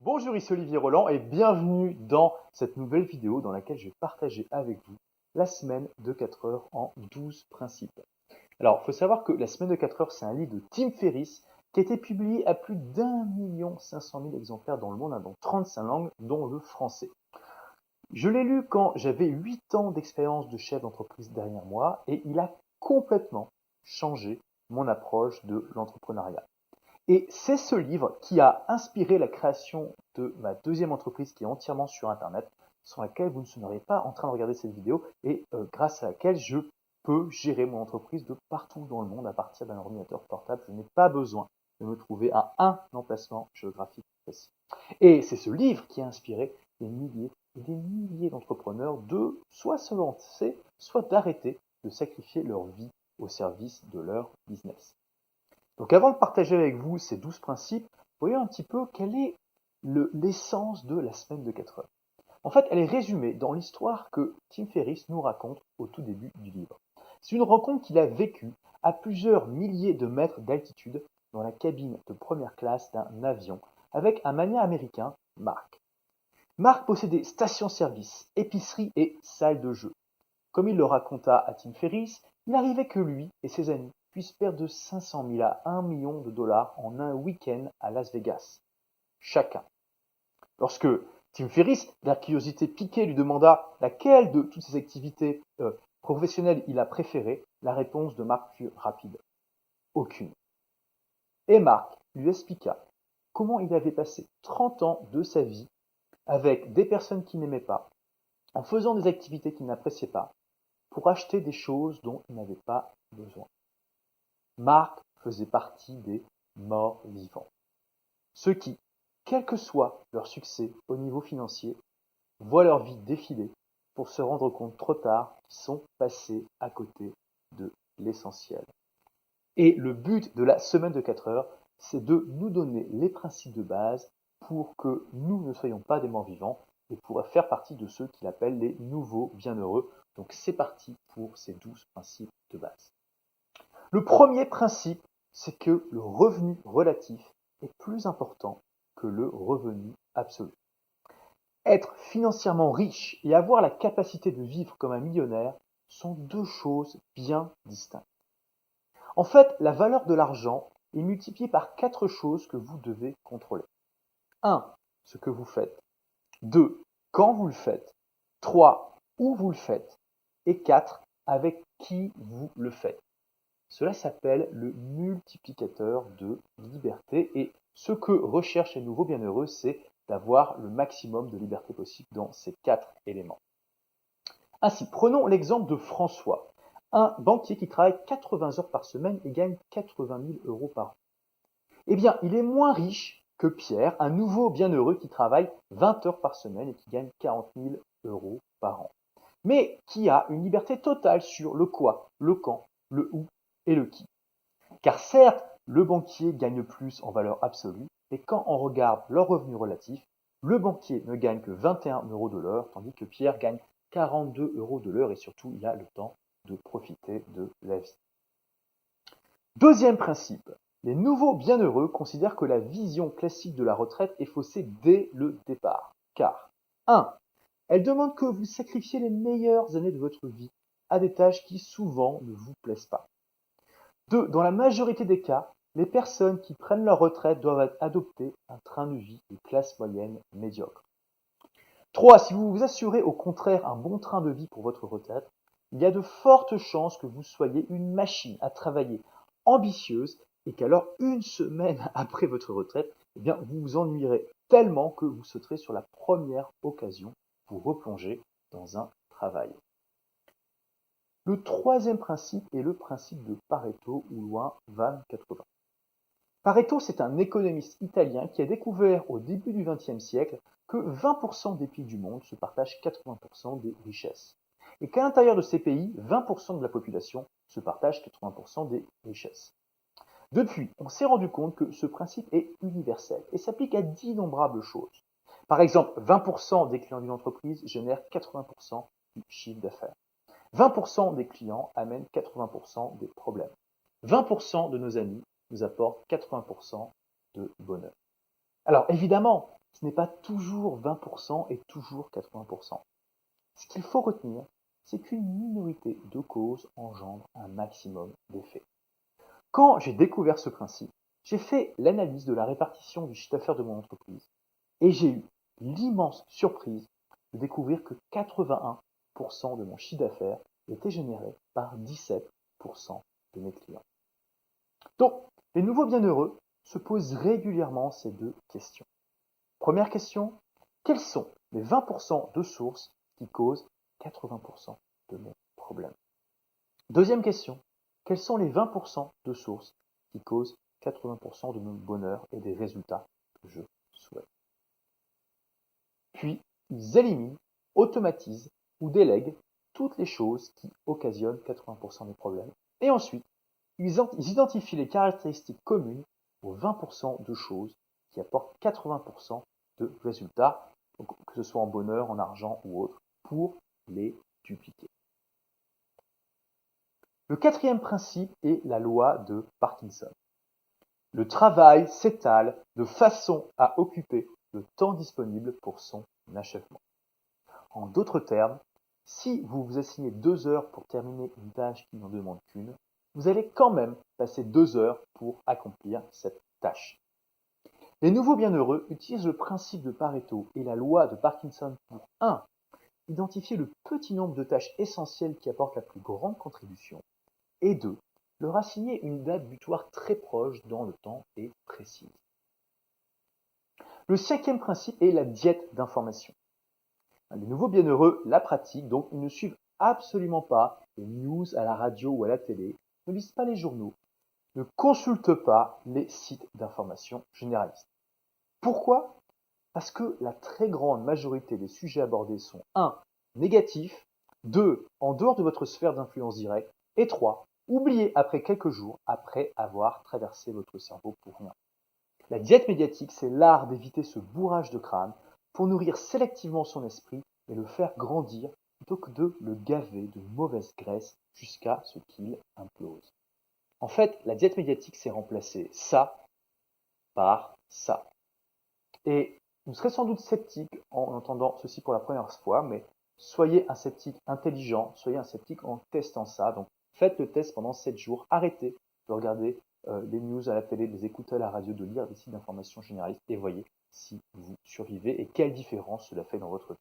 Bonjour, ici Olivier Roland et bienvenue dans cette nouvelle vidéo dans laquelle je vais partager avec vous la semaine de 4 heures en 12 principes. Alors, il faut savoir que la semaine de 4 heures, c'est un livre de Tim Ferriss qui a été publié à plus d'1,5 million exemplaires dans le monde, dans 35 langues, dont le français. Je l'ai lu quand j'avais 8 ans d'expérience de chef d'entreprise derrière moi et il a complètement changé mon approche de l'entrepreneuriat. Et c'est ce livre qui a inspiré la création de ma deuxième entreprise qui est entièrement sur Internet, sans laquelle vous ne seriez pas en train de regarder cette vidéo et grâce à laquelle je peux gérer mon entreprise de partout dans le monde à partir d'un ordinateur portable. Je n'ai pas besoin de me trouver à un emplacement géographique précis. Et c'est ce livre qui a inspiré des milliers et des milliers d'entrepreneurs de soit se lancer, soit d'arrêter de sacrifier leur vie au service de leur business. Donc avant de partager avec vous ces 12 principes, voyons un petit peu quelle est l'essence de la semaine de 4 heures. En fait, elle est résumée dans l'histoire que Tim Ferriss nous raconte au tout début du livre. C'est une rencontre qu'il a vécue à plusieurs milliers de mètres d'altitude dans la cabine de première classe d'un avion avec un magnat américain, Mark. Mark possédait station-service, épicerie et salle de jeu. Comme il le raconta à Tim Ferriss, il arrivait que lui et ses amis puissent perdre de 500 000 à 1 million de dollars en un week-end à Las Vegas, chacun. Lorsque Tim Ferriss, la curiosité piquée, lui demanda laquelle de toutes ces activités professionnelles il a préféré, la réponse de Mark fut rapide. Aucune. Et Mark lui expliqua comment il avait passé 30 ans de sa vie avec des personnes qu'il n'aimait pas, en faisant des activités qu'il n'appréciait pas, pour acheter des choses dont il n'avait pas besoin. Mark faisait partie des morts vivants. Ceux qui, quel que soit leur succès au niveau financier, voient leur vie défiler pour se rendre compte trop tard qu'ils sont passés à côté de l'essentiel. Et le but de la semaine de 4 heures, c'est de nous donner les principes de base pour que nous ne soyons pas des morts vivants et pour faire partie de ceux qu'il appelle les nouveaux bienheureux. Donc c'est parti pour ces 12 principes de base. Le premier principe, c'est que le revenu relatif est plus important que le revenu absolu. Être financièrement riche et avoir la capacité de vivre comme un millionnaire sont deux choses bien distinctes. En fait, la valeur de l'argent est multipliée par 4 choses que vous devez contrôler. 1. Ce que vous faites. 2. Quand vous le faites. 3. Où vous le faites. Et 4. Avec qui vous le faites. Cela s'appelle le multiplicateur de liberté et ce que recherchent les nouveaux bienheureux, c'est d'avoir le maximum de liberté possible dans ces 4 éléments. Ainsi, prenons l'exemple de François, un banquier qui travaille 80 heures par semaine et gagne 80 000 euros par an. Eh bien, il est moins riche que Pierre, un nouveau bienheureux qui travaille 20 heures par semaine et qui gagne 40 000 euros par an, mais qui a une liberté totale sur le quoi, le quand, le où et le qui. Car certes, le banquier gagne plus en valeur absolue, mais quand on regarde leur revenu relatif, le banquier ne gagne que 21 euros de l'heure, tandis que Pierre gagne 42 euros de l'heure et surtout il a le temps de profiter de la vie. Deuxième principe, les nouveaux bienheureux considèrent que la vision classique de la retraite est faussée dès le départ. Car 1. Elle demande que vous sacrifiez les meilleures années de votre vie à des tâches qui souvent ne vous plaisent pas. 2. Dans la majorité des cas, les personnes qui prennent leur retraite doivent adopter un train de vie de classe moyenne médiocre. 3. Si vous vous assurez au contraire un bon train de vie pour votre retraite, il y a de fortes chances que vous soyez une machine à travailler ambitieuse et qu'alors une semaine après votre retraite, eh bien, vous vous ennuierez tellement que vous sauterez sur la première occasion pour replonger dans un travail. Le troisième principe est le principe de Pareto ou loi 20-80. Pareto, c'est un économiste italien qui a découvert au début du XXe siècle que 20% des pays du monde se partagent 80% des richesses. Et qu'à l'intérieur de ces pays, 20% de la population se partage 80% des richesses. Depuis, on s'est rendu compte que ce principe est universel et s'applique à d'innombrables choses. Par exemple, 20% des clients d'une entreprise génèrent 80% du chiffre d'affaires. 20% des clients amènent 80% des problèmes. 20% de nos amis nous apportent 80% de bonheur. Alors évidemment, Ce n'est pas toujours 20% et toujours 80%. Ce qu'il faut retenir, c'est qu'une minorité de causes engendre un maximum d'effets. Quand j'ai découvert ce principe, j'ai fait l'analyse de la répartition du chiffre d'affaires de mon entreprise et j'ai eu l'immense surprise de découvrir que 81% de mon chiffre d'affaires était généré par 17% de mes clients. Donc, les nouveaux bienheureux se posent régulièrement ces deux questions. Première question, quels sont les 20% de sources qui causent 80% de mes problèmes? Deuxième question, quels sont les 20% de sources qui causent 80% de mon bonheur et des résultats que je souhaite? Puis, ils éliminent, automatisent ou délèguent toutes les choses qui occasionnent 80% des problèmes. Et ensuite, ils identifient les caractéristiques communes aux 20% de choses qui apportent 80% de résultats, que ce soit en bonheur, en argent ou autre, pour les dupliquer. Le quatrième principe est la loi de Parkinson. Le travail s'étale de façon à occuper le temps disponible pour son achèvement. En d'autres termes, si vous vous assignez 2 heures pour terminer une tâche qui n'en demande qu'une, vous allez quand même passer 2 heures pour accomplir cette tâche. Les nouveaux bienheureux utilisent le principe de Pareto et la loi de Parkinson pour 1. Identifier le petit nombre de tâches essentielles qui apportent la plus grande contribution et 2. Leur assigner une date butoir très proche dans le temps et précise. Le cinquième principe est la diète d'information. Les nouveaux bienheureux la pratiquent, donc ils ne suivent absolument pas les news à la radio ou à la télé, ne lisent pas les journaux, ne consultent pas les sites d'information généralistes. Pourquoi? Parce que la très grande majorité des sujets abordés sont 1. Négatifs, 2. En dehors de votre sphère d'influence directe, et 3. Oubliés après quelques jours, après avoir traversé votre cerveau pour rien. La diète médiatique, c'est l'art d'éviter ce bourrage de crâne pour nourrir sélectivement son esprit et le faire grandir plutôt que de le gaver de mauvaise graisse jusqu'à ce qu'il implose. En fait, la diète médiatique, c'est remplacer ça par ça. Et vous serez sans doute sceptique en entendant ceci pour la première fois, mais soyez un sceptique intelligent, soyez un sceptique en testant ça. Donc faites le test pendant 7 jours, arrêtez de regarder les news à la télé, de les écouter à la radio, de lire des sites d'information généralistes et voyez si vous survivez et quelle différence cela fait dans votre vie.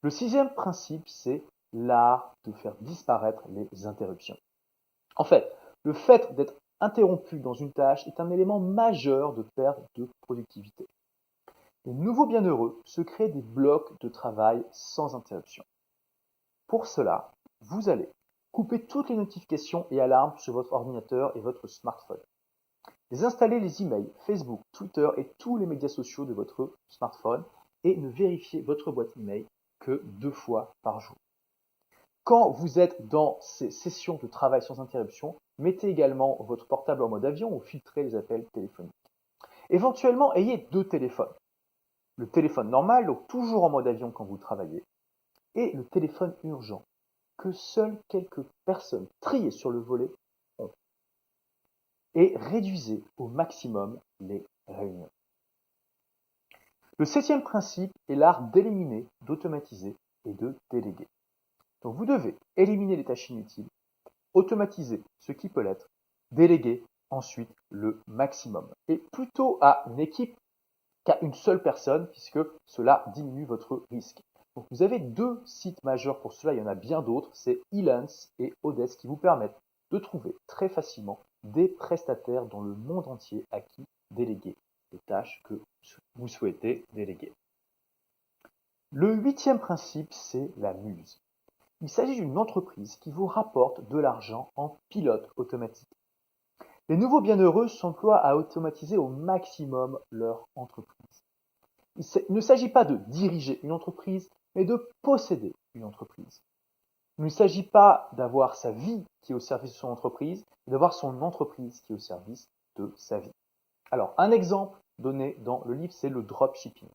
Le sixième principe, c'est l'art de faire disparaître les interruptions. En fait, le fait d'être interrompu dans une tâche est un élément majeur de perte de productivité. Les nouveaux bienheureux se créent des blocs de travail sans interruption. Pour cela, vous allez couper toutes les notifications et alarmes sur votre ordinateur et votre smartphone. Désinstallez les emails, Facebook, Twitter et tous les médias sociaux de votre smartphone et ne vérifiez votre boîte email que 2 fois par jour. Quand vous êtes dans ces sessions de travail sans interruption, mettez également votre portable en mode avion ou filtrez les appels téléphoniques. Éventuellement, ayez 2 téléphones. Le téléphone normal, donc toujours en mode avion quand vous travaillez, et le téléphone urgent, que seules quelques personnes triées sur le volet ont. Et réduisez au maximum les réunions. Le 7e principe est l'art d'éliminer, d'automatiser et de déléguer. Donc vous devez éliminer les tâches inutiles, automatiser ce qui peut l'être, déléguer ensuite le maximum. Et plutôt à une équipe qu'à une seule personne, puisque cela diminue votre risque. Donc vous avez 2 sites majeurs pour cela, il y en a bien d'autres, c'est Elance et Odesk qui vous permettent de trouver très facilement des prestataires dans le monde entier à qui déléguer les tâches que vous souhaitez déléguer. Le 8e principe, c'est la muse. Il s'agit d'une entreprise qui vous rapporte de l'argent en pilote automatique. Les nouveaux bienheureux s'emploient à automatiser au maximum leur entreprise. Il ne s'agit pas de diriger une entreprise, mais de posséder une entreprise. Il ne s'agit pas d'avoir sa vie qui est au service de son entreprise, mais d'avoir son entreprise qui est au service de sa vie. Alors, un exemple donné dans le livre, c'est le dropshipping.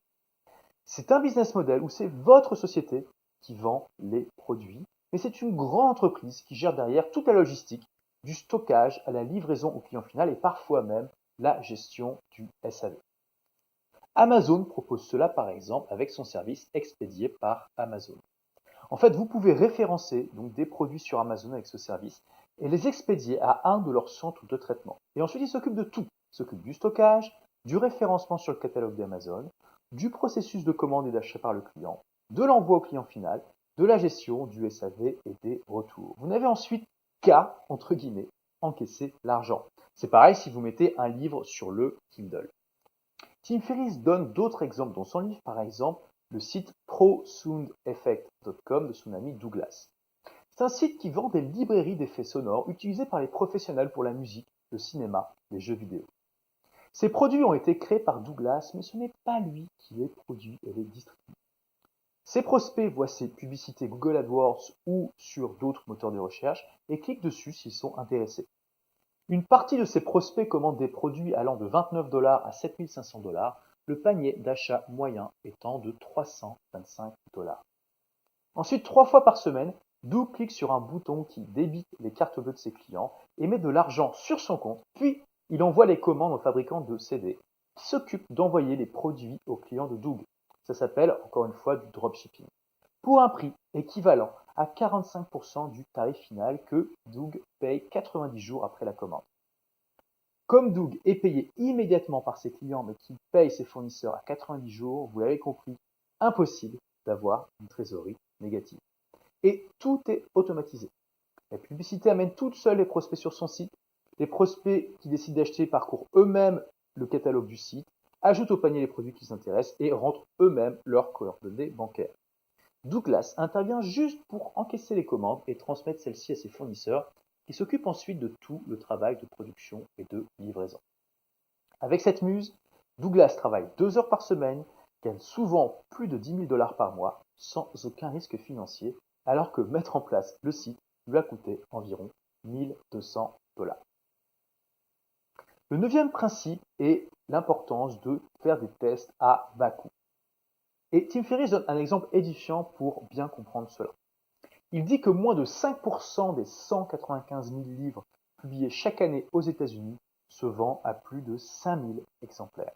C'est un business model où c'est votre société qui vend les produits, mais c'est une grande entreprise qui gère derrière toute la logistique, du stockage à la livraison au client final et parfois même la gestion du SAV. Amazon propose cela par exemple avec son service expédié par Amazon. En fait, vous pouvez référencer donc des produits sur Amazon avec ce service et les expédier à un de leurs centres de traitement. Et ensuite, ils s'occupent de tout. Ils s'occupent du stockage, du référencement sur le catalogue d'Amazon, du processus de commande et d'achat par le client, de l'envoi au client final, de la gestion du SAV et des retours. Vous n'avez ensuite qu'à, entre guillemets, encaisser l'argent. C'est pareil si vous mettez un livre sur le Kindle. Tim Ferriss donne d'autres exemples dans son livre, par exemple le site prosoundeffect.com de son ami Douglas. C'est un site qui vend des librairies d'effets sonores utilisés par les professionnels pour la musique, le cinéma, les jeux vidéo. Ces produits ont été créés par Douglas, mais ce n'est pas lui qui les produit et les distribue. Ses prospects voient ses publicités Google AdWords ou sur d'autres moteurs de recherche et cliquent dessus s'ils sont intéressés. Une partie de ces prospects commandent des produits allant de 29 $ à 7 500 $, le panier d'achat moyen étant de 325 $. Ensuite, 3 fois par semaine, Doug clique sur un bouton qui débite les cartes bleues de ses clients et met de l'argent sur son compte, puis il envoie les commandes aux fabricants de CD qui s'occupent d'envoyer les produits aux clients de Doug. Ça s'appelle encore une fois du dropshipping. Pour un prix équivalent à 45% du tarif final que Doug paye 90 jours après la commande. Comme Doug est payé immédiatement par ses clients mais qu'il paye ses fournisseurs à 90 jours, vous l'avez compris, impossible d'avoir une trésorerie négative. Et tout est automatisé. La publicité amène toute seule les prospects sur son site. Les prospects qui décident d'acheter parcourent eux-mêmes le catalogue du site, ajoutent au panier les produits qui les intéressent et rentrent eux-mêmes leurs coordonnées bancaires. Douglas intervient juste pour encaisser les commandes et transmettre celles-ci à ses fournisseurs, qui s'occupent ensuite de tout le travail de production et de livraison. Avec cette muse, Douglas travaille 2 heures par semaine, gagne souvent plus de 10 000 $ par mois, sans aucun risque financier, alors que mettre en place le site lui a coûté environ 1 200 $. Le 9e principe est l'importance de faire des tests à bas coût. Et Tim Ferriss donne un exemple édifiant pour bien comprendre cela. Il dit que moins de 5% des 195 000 livres publiés chaque année aux États-Unis se vendent à plus de 5 000 exemplaires.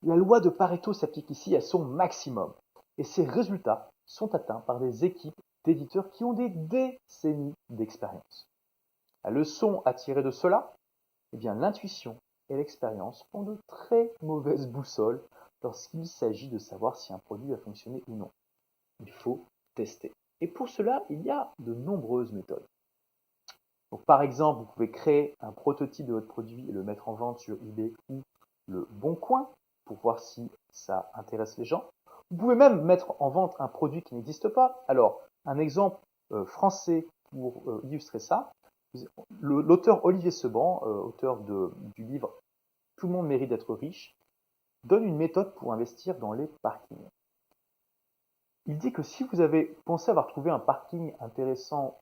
La loi de Pareto s'applique ici à son maximum, et ces résultats sont atteints par des équipes d'éditeurs qui ont des décennies d'expérience. La leçon à tirer de cela, eh bien l'intuition et l'expérience font de très mauvaises boussoles lorsqu'il s'agit de savoir si un produit va fonctionner ou non. Il faut tester. Et pour cela, il y a de nombreuses méthodes. Donc, par exemple, vous pouvez créer un prototype de votre produit et le mettre en vente sur eBay ou le Bon Coin pour voir si ça intéresse les gens. Vous pouvez même mettre en vente un produit qui n'existe pas. Alors, un exemple français pour illustrer ça, l'auteur Olivier Seban, auteur du livre Tout le monde mérite d'être riche, donne une méthode pour investir dans les parkings. Il dit que si vous avez pensé avoir trouvé un parking intéressant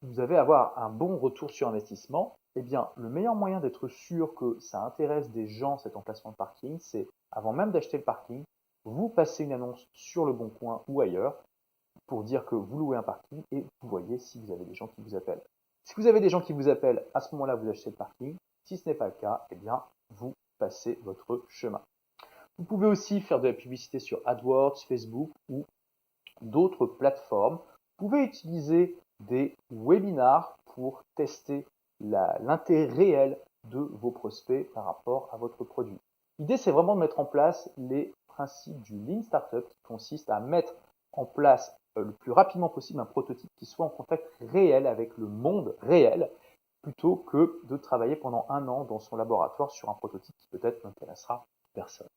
vous allez avoir un bon retour sur investissement, eh bien, le meilleur moyen d'être sûr que ça intéresse des gens, cet emplacement de parking, c'est, avant même d'acheter le parking, vous passez une annonce sur le Bon Coin ou ailleurs pour dire que vous louez un parking et vous voyez si vous avez des gens qui vous appellent. Si vous avez des gens qui vous appellent, à ce moment-là, vous achetez le parking. Si ce n'est pas le cas, eh bien, vous passez votre chemin. Vous pouvez aussi faire de la publicité sur AdWords, Facebook ou d'autres plateformes. Vous pouvez utiliser des webinars pour tester l'intérêt réel de vos prospects par rapport à votre produit. L'idée, c'est vraiment de mettre en place les principes du Lean Startup qui consiste à mettre en place le plus rapidement possible un prototype qui soit en contact réel avec le monde réel plutôt que de travailler pendant 1 an dans son laboratoire sur un prototype qui peut-être n'intéressera personne.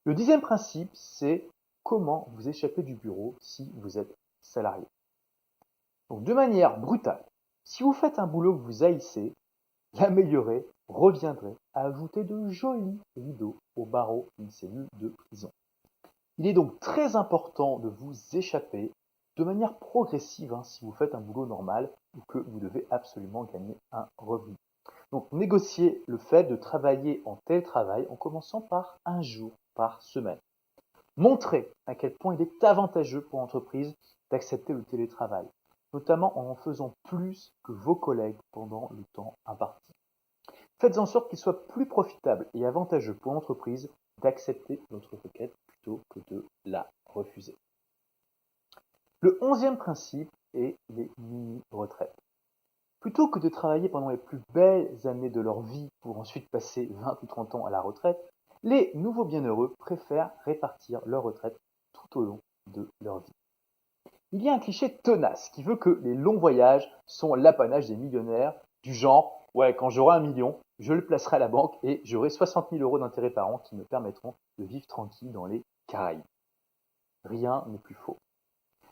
Le 10e principe, c'est comment vous échapper du bureau si vous êtes salarié. Donc, de manière brutale, si vous faites un boulot que vous haïssez, l'améliorer reviendrait à ajouter de jolis rideaux au barreau d'une cellule de prison. Il est donc très important de vous échapper de manière progressive si vous faites un boulot normal ou que vous devez absolument gagner un revenu. Donc, négociez le fait de travailler en télétravail en commençant par 1 jour par semaine. Montrez à quel point il est avantageux pour l'entreprise d'accepter le télétravail, notamment en faisant plus que vos collègues pendant le temps imparti. Faites en sorte qu'il soit plus profitable et avantageux pour l'entreprise d'accepter votre requête plutôt que de la refuser. Le 11e principe est les mini-retraites. Plutôt que de travailler pendant les plus belles années de leur vie pour ensuite passer 20 ou 30 ans à la retraite, les nouveaux bienheureux préfèrent répartir leur retraite tout au long de leur vie. Il y a un cliché tenace qui veut que les longs voyages sont l'apanage des millionnaires, du genre « ouais, quand j'aurai 1 million, je le placerai à la banque et j'aurai 60 000 € d'intérêt par an qui me permettront de vivre tranquille dans les Caraïbes ». Rien n'est plus faux.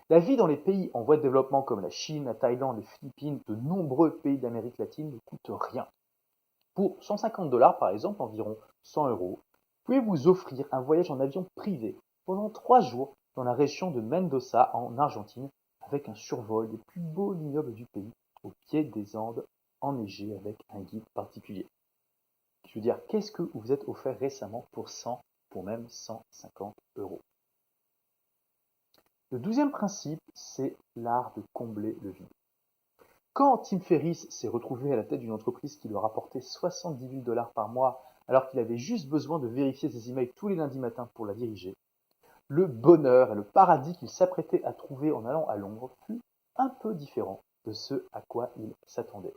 La vie dans les pays en voie de développement comme la Chine, la Thaïlande, les Philippines, de nombreux pays d'Amérique latine ne coûte rien. Pour 150 $ par exemple, environ 100 €, vous pouvez vous offrir un voyage en avion privé pendant 3 jours dans la région de Mendoza en Argentine avec un survol des plus beaux vignobles du pays au pied des Andes enneigées avec un guide particulier. Je veux dire, qu'est-ce que vous vous êtes offert récemment pour 100, pour même 150 €? Le 12e principe, c'est l'art de combler le vide. Quand Tim Ferriss s'est retrouvé à la tête d'une entreprise qui lui rapportait 70 000 $ par mois alors qu'il avait juste besoin de vérifier ses emails tous les lundis matins pour la diriger, le bonheur et le paradis qu'il s'apprêtait à trouver en allant à Londres fut un peu différent de ce à quoi il s'attendait.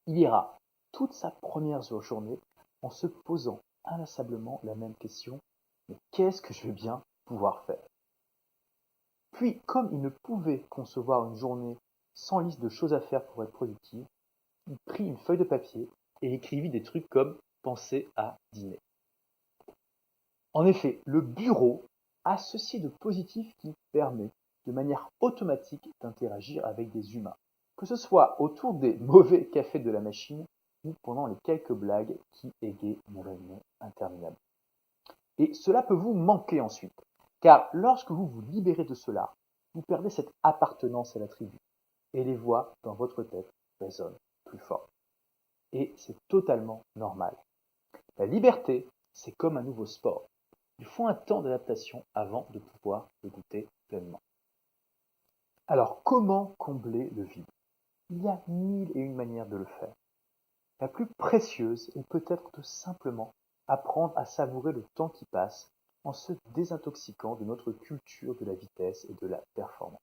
Il ira toute sa première journée en se posant inlassablement la même question: mais qu'est-ce que je vais bien pouvoir faire? Puis, comme il ne pouvait concevoir une journée sans liste de choses à faire pour être productive, il prit une feuille de papier et écrivit des trucs comme « penser à dîner ». En effet, le bureau a ceci de positif qu'il permet de manière automatique d'interagir avec des humains, que ce soit autour des mauvais cafés de la machine ou pendant les quelques blagues qui égayent une réunion interminable. Et cela peut vous manquer ensuite, car lorsque vous vous libérez de cela, vous perdez cette appartenance à la tribu, et les voix dans votre tête résonnent plus fort. Et c'est totalement normal. La liberté, c'est comme un nouveau sport. Il faut un temps d'adaptation avant de pouvoir le goûter pleinement. Alors, comment combler le vide? Il y a 1001 manières de le faire. La plus précieuse est peut-être de simplement apprendre à savourer le temps qui passe en se désintoxiquant de notre culture de la vitesse et de la performance.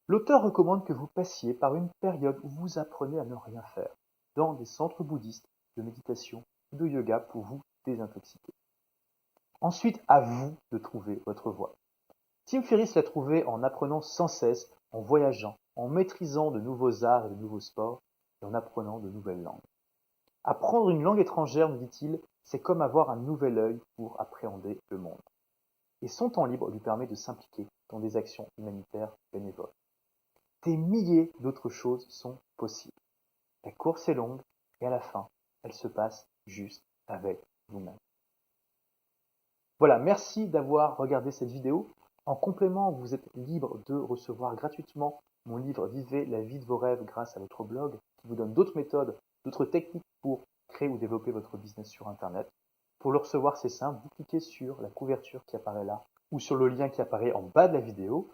L'auteur recommande que vous passiez par une période où vous apprenez à ne rien faire, dans des centres bouddhistes de méditation ou de yoga pour vous désintoxiquer. Ensuite, à vous de trouver votre voie. Tim Ferriss l'a trouvé en apprenant sans cesse, en voyageant, en maîtrisant de nouveaux arts et de nouveaux sports, et en apprenant de nouvelles langues. Apprendre une langue étrangère, nous dit-il, c'est comme avoir un nouvel œil pour appréhender le monde. Et son temps libre lui permet de s'impliquer dans des actions humanitaires bénévoles. Des milliers d'autres choses sont possibles. La course est longue et à la fin, elle se passe juste avec vous-même. Voilà, merci d'avoir regardé cette vidéo. En complément, vous êtes libre de recevoir gratuitement mon livre Vivez la vie de vos rêves grâce à votre blog, qui vous donne d'autres méthodes, d'autres techniques pour créer ou développer votre business sur Internet. Pour le recevoir, c'est simple, vous cliquez sur la couverture qui apparaît là ou sur le lien qui apparaît en bas de la vidéo.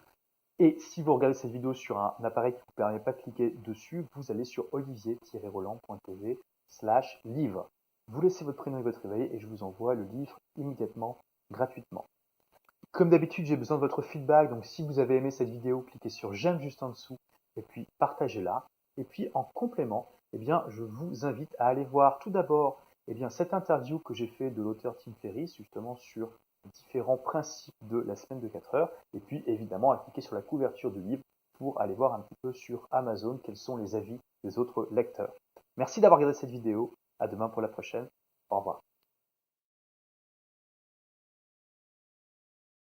Et si vous regardez cette vidéo sur un appareil qui ne vous permet pas de cliquer dessus, vous allez sur olivier-roland.tv/livre. Vous laissez votre prénom et votre email et je vous envoie le livre immédiatement, gratuitement. Comme d'habitude, j'ai besoin de votre feedback, donc si vous avez aimé cette vidéo, cliquez sur j'aime juste en dessous et puis partagez-la. Et puis en complément, je vous invite à aller voir tout d'abord cette interview que j'ai fait de l'auteur Tim Ferriss, justement sur différents principes de la semaine de 4 heures, et puis évidemment à cliquer sur la couverture du livre pour aller voir un petit peu sur Amazon quels sont les avis des autres lecteurs. Merci d'avoir regardé cette vidéo, à demain pour la prochaine, au revoir.